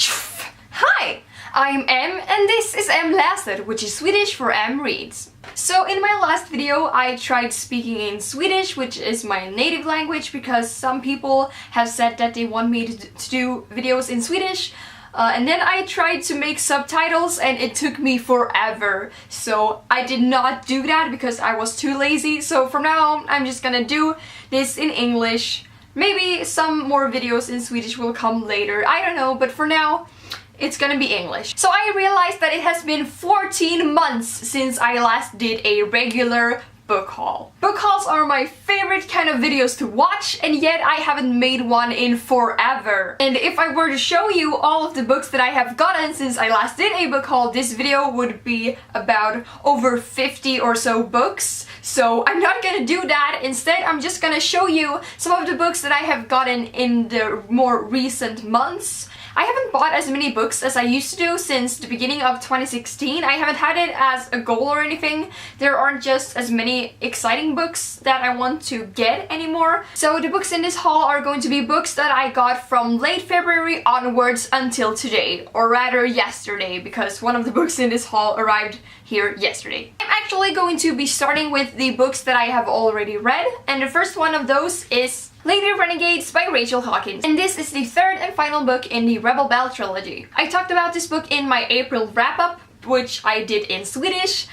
Hi, I'm Em and this is Läser, which is Swedish for Em Reads. So in my last video I tried speaking in Swedish, which is my native language, because some people have said that they want me to do videos in Swedish. And then I tried to make subtitles and it took me forever. So I did not do that because I was too lazy. So from now on I'm just gonna do this in English. Maybe some more videos in Swedish will come later, I don't know, but for now it's gonna be English. So I realized that it has been 14 months since I last did a regular book haul. Book hauls are my favorite kind of videos to watch, and yet I haven't made one in forever. And if I were to show you all of the books that I have gotten since I last did a book haul, this video would be about over 50 or so books. So I'm not gonna do that. Instead, I'm just gonna show you some of the books that I have gotten in the more recent months. I haven't bought as many books as I used to do since the beginning of 2016. I haven't had it as a goal or anything. There aren't just as many exciting books that I want to get anymore. So the books in this haul are going to be books that I got from late February onwards until today, or rather yesterday, because one of the books in this haul arrived here yesterday. I'm actually going to be starting with the books that I have already read, and the first one of those is Läser Renegades by Rachel Hawkins, and this is the third and final book in the Rebel Belle trilogy. I talked about this book in my April wrap-up, which I did in Swedish,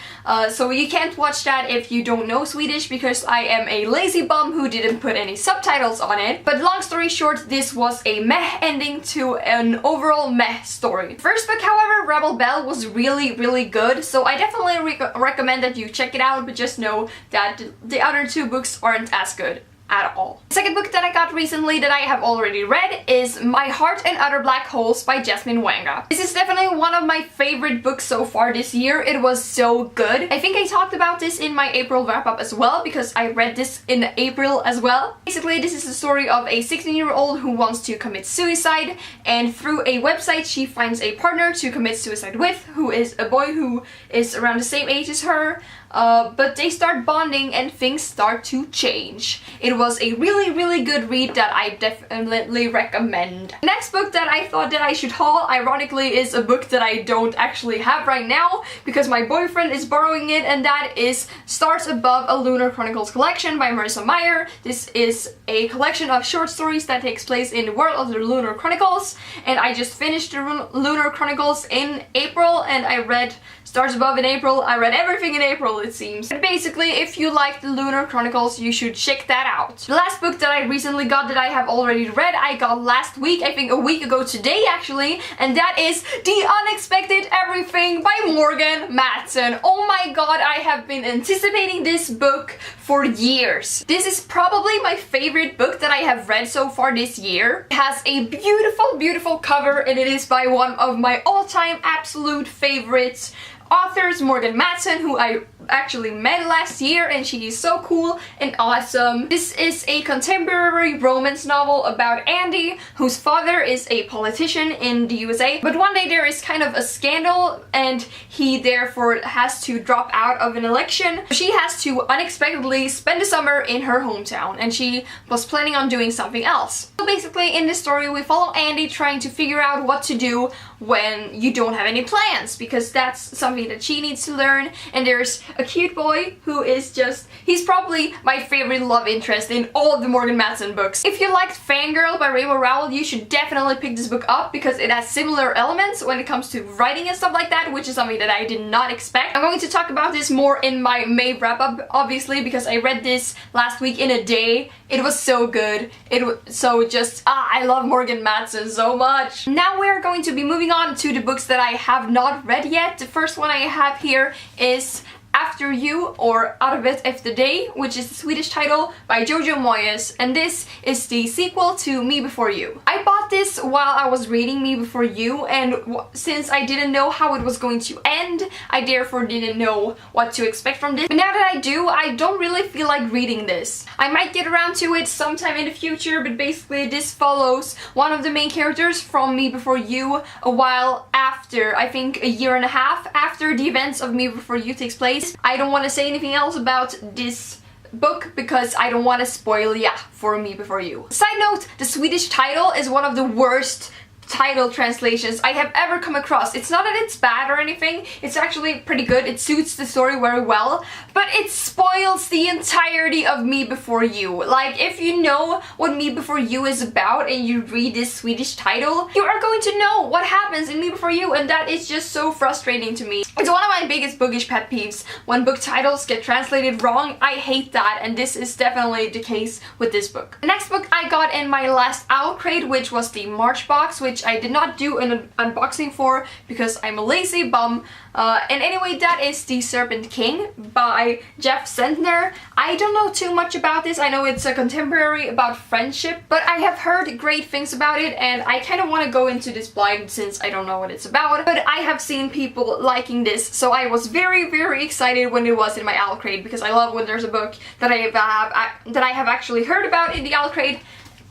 so you can't watch that if you don't know Swedish, because I am a lazy bum who didn't put any subtitles on it. But long story short, this was a meh ending to an overall meh story. First book, however, Rebel Belle, was really good, so I definitely recommend that you check it out, but just know that the other two books aren't as good at all. The second book that I got recently that I have already read is My Heart and Other Black Holes by Jasmine Wanga. This is definitely one of my favorite books so far this year. It was so good. I think I talked about this in my April wrap-up as well, because I read this in April as well. Basically, this is the story of a 16-year-old who wants to commit suicide, and through a website she finds a partner to commit suicide with, who is a boy who is around the same age as her. But they start bonding and things start to change. It was a really good read that I definitely recommend. The next book that I thought that I should haul, ironically, is a book that I don't actually have right now because my boyfriend is borrowing it, and that is Stars Above, a Lunar Chronicles collection by Marissa Meyer. This is a collection of short stories that takes place in the world of the Lunar Chronicles, and I just finished the Lunar Chronicles in April, and I read Stars Above in April. I read everything in April, it seems. But basically, if you like the Lunar Chronicles, you should check that out. The last book that I recently got that I have already read, I got last week, I think a week ago today actually, and that is The Unexpected Everything by Morgan Matson. Oh my god, I have been anticipating this book for years. This is probably my favorite book that I have read so far this year. It has a beautiful cover, and it is by one of my all-time absolute favorites authors, Morgan Matson, who I actually met last year, and she is so cool and awesome. This is a contemporary romance novel about Andy, whose father is a politician in the USA, but one day there is kind of a scandal and he therefore has to drop out of an election. She has to unexpectedly spend the summer in her hometown, and she was planning on doing something else. So basically in this story we follow Andy trying to figure out what to do when you don't have any plans, because that's something that she needs to learn. And there's a cute boy who is just, he's probably my favorite love interest in all of the Morgan Matson books. If you liked Fangirl by Rainbow Rowell, you should definitely pick this book up because it has similar elements when it comes to writing and stuff like that, which is something that I did not expect. I'm going to talk about this more in my May wrap-up, obviously, because I read this last week in a day. It was so good. It was so just, I love Morgan Matson so much. Now we're going to be moving on to the books that I have not read yet. The first one I have here is After You, or Out of It Efter Day, which is the Swedish title, by Jojo Moyes, and this is the sequel to Me Before You. I bought this while I was reading Me Before You, and since I didn't know how it was going to end, I therefore didn't know what to expect from this. But now that I do, I don't really feel like reading this. I might get around to it sometime in the future, but basically this follows one of the main characters from Me Before You a while after, I think a year and a half after the events of Me Before You takes place. I don't want to say anything else about this book because I don't want to spoil for Me Before You. Side note, the Swedish title is one of the worst title translations I have ever come across. It's not that it's bad or anything, it's actually pretty good, it suits the story very well, but it spoils the entirety of Me Before You. Like, if you know what Me Before You is about and you read this Swedish title, you are going to know what happens in Me Before You, and that is just so frustrating to me. It's one of my biggest bookish pet peeves when book titles get translated wrong. I hate that, and this is definitely the case with this book. The next book I got in my last owl crate, which was the March box, which I did not do an unboxing for because I'm a lazy bum. And anyway, that is The Serpent King by Jeff Sentner. I don't know too much about this. I know it's a contemporary about friendship, but I have heard great things about it, and I kind of want to go into this blind since I don't know what it's about. But I have seen people liking this, so I was very, very excited when it was in my owl crate, because I love when there's a book that I have actually heard about in the owl crate.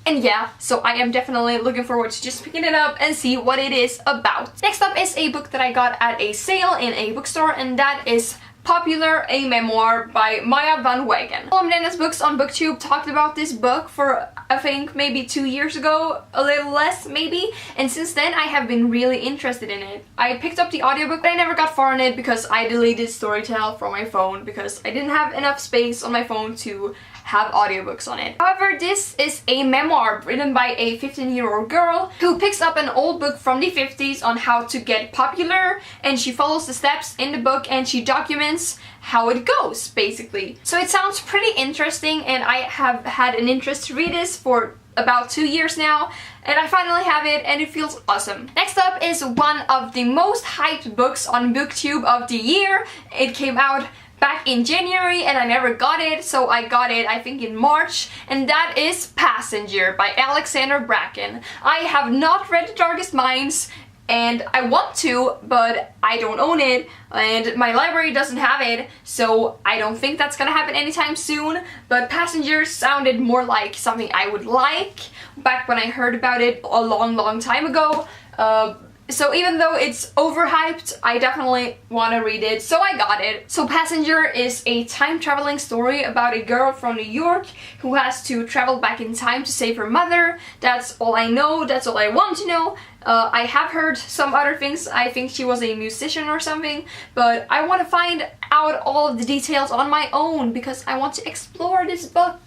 And yeah, so I am definitely looking forward to just picking it up and see what it is about. Next up is a book that I got at a sale in a bookstore, and that is Popular, a Memoir by Maya van Wegen. Renegades Books on BookTube talked about this book for, I think, maybe 2 years ago, a little less maybe, and since then I have been really interested in it. I picked up the audiobook, but I never got far in it because I deleted Storytel from my phone because I didn't have enough space on my phone to have audiobooks on it. However, this is a memoir written by a 15-year-old girl who picks up an old book from the 50s on how to get popular, and she follows the steps in the book and she documents how it goes, basically. So it sounds pretty interesting, and I have had an interest to read this for about 2 years now, and I finally have it and it feels awesome. Next up is one of the most hyped books on BookTube of the year. It came out back in January and I never got it, so I got it I think in March, and that is Passenger by Alexander Bracken. I have not read The Darkest Minds, and I want to, but I don't own it and my library doesn't have it, so I don't think that's gonna happen anytime soon. But Passenger sounded more like something I would like back when I heard about it a long time ago. So even though it's overhyped, I definitely want to read it, so I got it. So Passenger is a time-traveling story about a girl from New York who has to travel back in time to save her mother. That's all I know, that's all I want to know. I have heard some other things. I think she was a musician or something, but I want to find out all of the details on my own because I want to explore this book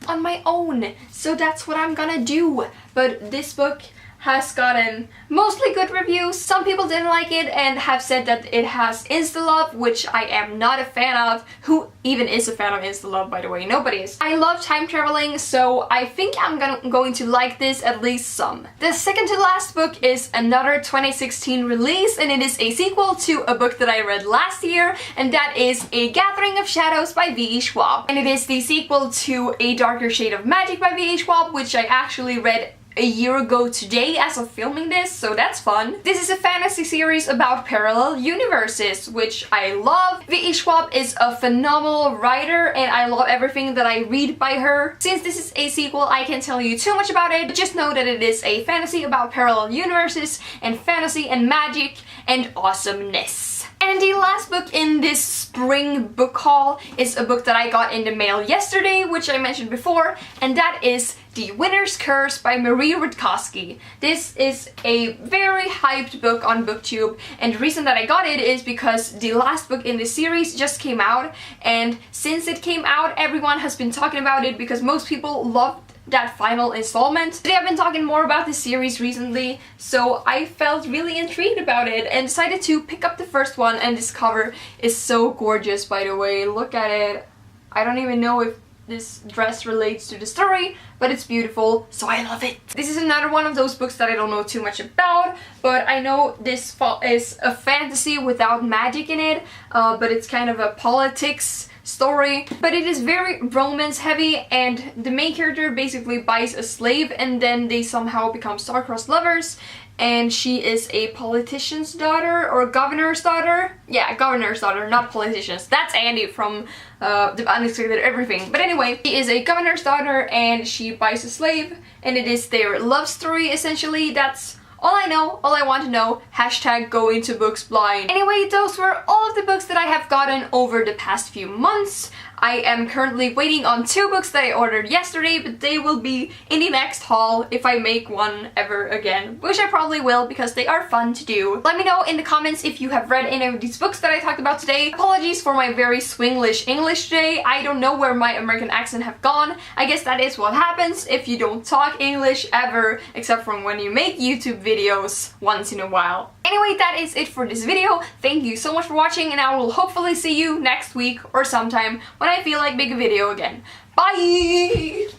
on my own. So that's what I'm gonna do. But this book has gotten mostly good reviews. Some people didn't like it and have said that it has insta-love, which I am not a fan of. Who even is a fan of insta-love, by the way? Nobody is. I love time traveling, so I think I'm going to like this at least some. The second to last book is another 2016 release, and it is a sequel to a book that I read last year, and that is A Gathering of Shadows by V.E. Schwab. And it is the sequel to A Darker Shade of Magic by V.E. Schwab, which I actually read a year ago today as of filming this, so that's fun. This is a fantasy series about parallel universes, which I love. V.E. Schwab is a phenomenal writer and I love everything that I read by her. Since this is a sequel, I can't tell you too much about it, but just know that it is a fantasy about parallel universes and fantasy and magic and awesomeness. And the last book in this spring book haul is a book that I got in the mail yesterday, which I mentioned before, and that is The Winner's Curse by Marie Rudkowski. This is a very hyped book on BookTube, and the reason that I got it is because the last book in this series just came out, and since it came out, everyone has been talking about it because most people loved that final installment. They have been talking more about this series recently, so I felt really intrigued about it and decided to pick up the first one, and this cover is so gorgeous, by the way. Look at it. I don't even know if this dress relates to the story, but it's beautiful, so I love it. This is another one of those books that I don't know too much about, but I know this is a fantasy without magic in it, but it's kind of a politics story, but it is very romance heavy, and the main character basically buys a slave and then they somehow become star-crossed lovers, and she is a politician's daughter or governor's daughter. Yeah, governor's daughter, not politicians. That's Andy from The Unexpected Everything. But anyway, she is a governor's daughter and she buys a slave, and it is their love story essentially. That's all I know, all I want to know. Hashtag go into books blind. Anyway, those were all of the books that I have gotten over the past few months. I am currently waiting on 2 books that I ordered yesterday, but they will be in the next haul if I make one ever again, which I probably will because they are fun to do. Let me know in the comments if you have read any of these books that I talked about today. Apologies for my very Swinglish English today. I don't know where my American accent have gone. I guess that is what happens if you don't talk English ever, except for when you make YouTube videos once in a while. Anyway, that is it for this video. Thank you so much for watching, and I will hopefully see you next week or sometime when I feel like making a video again. Bye!